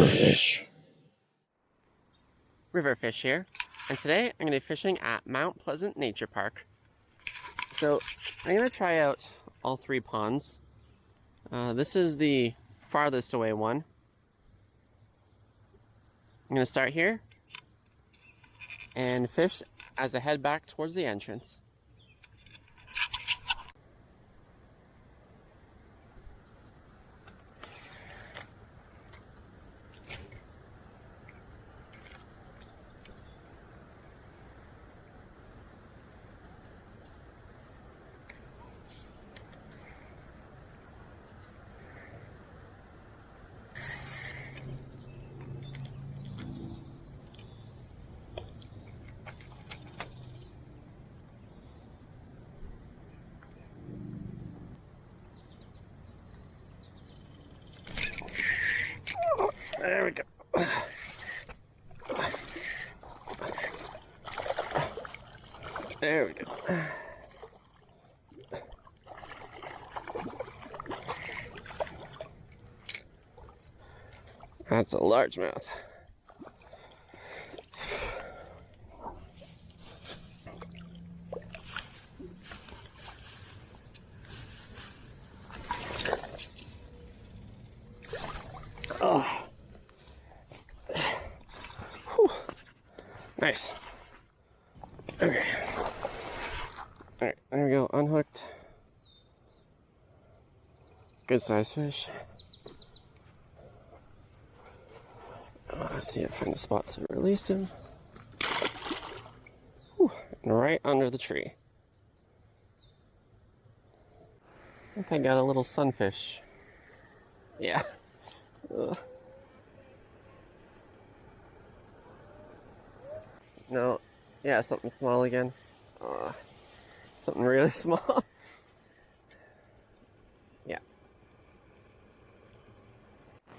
Riverfish. Riverfish here, and today I'm going to be fishing at Mount Pleasant Nature Park. So I'm going to try out all three ponds. This is the farthest away one. I'm going to start here and fish as I head back towards the entrance. There we go. There we go. That's a largemouth. Oh. Whew. Nice. Okay. Alright, there we go, unhooked. Good size fish. Let's see if I find a spot to release him. Whew. And right under the tree. I think I got a little sunfish. Yeah. Ugh. No, yeah, something small again. Something really small. Yeah.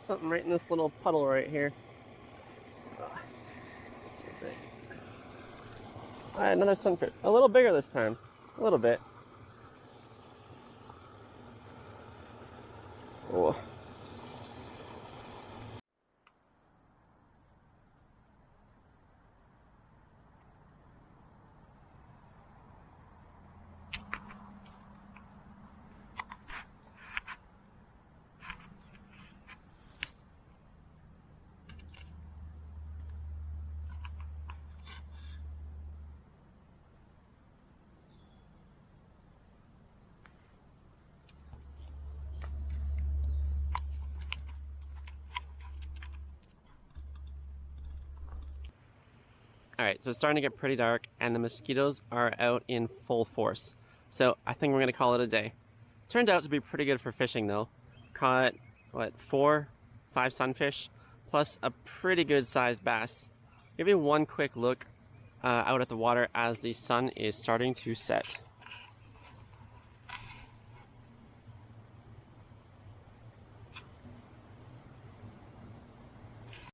Something right in this little puddle right here. Another sunfish. A little bigger this time. A little bit. Oh. Alright, so it's starting to get pretty dark and the mosquitoes are out in full force. So I think we're going to call it a day. Turned out to be pretty good for fishing though. Caught, 4, 5 sunfish, plus a pretty good sized bass. Give you one quick look out at the water as the sun is starting to set.